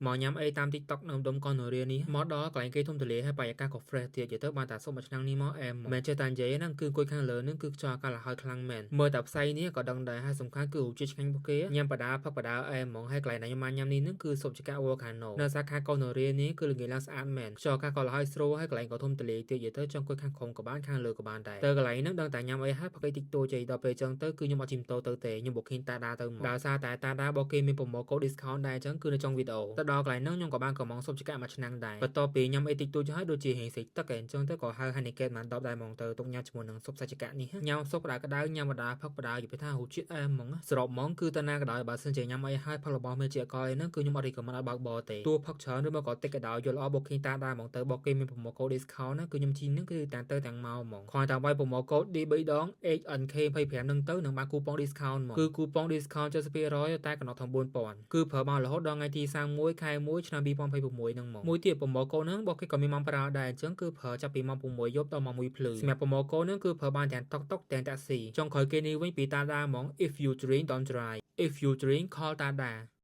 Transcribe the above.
មកញ៉ាំអីតាម TikTok នៅដុំកនរៀននេះមកដល់កន្លែងគេធំទលាហើយបរិយាកាសក៏ fresh ទៀតនិយាយទៅបានតែសុំមួយឆ្នាំនេះមកអែមមិនចេះតែនិយាយហ្នឹងគឺអង្គុយខាងលើហ្នឹងគឺខ្យល់កាលឲ្យខ្លាំងមែនមើលតែផ្សៃនេះក៏ដឹងដែរហើយសំខាន់គឺរសជាតិឆ្ងាញ់ពួកគេញ៉ាំបដាផឹកបដាអែមហ្មងហើយកន្លែងណាខ្ញុំបានញ៉ាំនេះហ្នឹងគឺសុបជាកា Volcano នៅសាខាកនរៀននេះគឺល្ងាចឡើងស្អាតមែនខ្យល់កាសក៏លហើយស្រួលហើយកន្លែងក៏ធំទលាទៀតនិយាយទៅចង់អង្គុយខាងក្រោមក៏បានខាងលើក៏បានដែរទៅកន្លែងហ្នឹងដឹងតែញ៉ាំអីហើយផឹកអីតិចតួចចៃដល់ពេលអញ្ចឹងទៅគឺខ្ញុំអត់ជិះម៉ូតូទៅទេខ្ញុំ booking តាដាទៅមកដោយសារតែតាដារបស់គេមានប្រម៉ូកូ discount ដែរអញ្ចឹងគឺនៅtrong វីដេអូទៅដល់កន្លែងហ្នឹងខ្ញុំក៏បានកំងសុបជាកាមួយឆ្នាំដែរបន្ទាប់ពីញ៉ាំអីតិចតួចហើយដូចជាហេងសេចទឹកឯងអញ្ចឹងទៅក៏ហៅ Heineken បាន10ដែរហ្មងទៅទុកញ៉ាំជាមួយនឹងសុបសាច់ចកានេះញ៉ាំសុបក្តៅញ៉ាំបដាផឹកបដានិយាយថារសជាតិអែមហ្មងសរុបហ្មងគឺតាណាក៏ដោយបើសិនជាញ៉ាំអីហើយផឹករបស់មានជាអកលអីហ្នឹងគឺខ្ញុំអត់ recommend ឲ្យបើកបរទេទោះផឹកច្រើនឬមកក៏តិចក៏ដោយយកល្អ booking តាដែរហ្មងទៅរបស់គេមានប្រម៉ូកូ discount ណាគឺខ្ញុំជិះហ្នឹងគឺតាំងទៅទាំងមកហ្មងគ្រាន់តែវាយប្រម៉ូកូ D3 ដង HNK 25ហ្នឹងទៅនឹងបានគូប៉ុង discount ហ្មងគឺគូប៉ុង discount 70% តែកំណត់ថា4000គឺប្រើបានរហូតដល់ថ្ងៃទី31ខែ1ឆ្នាំ2026ហ្នឹងមកមួយទៀតប្រម៉ូកូហ្នឹងរបស់គេក៏មានម៉ោងប្រើដែរអញ្ចឹងគឺប្រើចាប់ពីម៉ោង6យប់ដល់ម៉ោង1ភ្លឺសម្រាប់ប្រម៉ូកូហ្នឹងគឺប្រើបានទាំងតុកតុកទាំងតាក់ស៊ីចុងក្រោយគេនេះវិញពីតាដាហ្មង if you drink don't drive if you drink call តាដា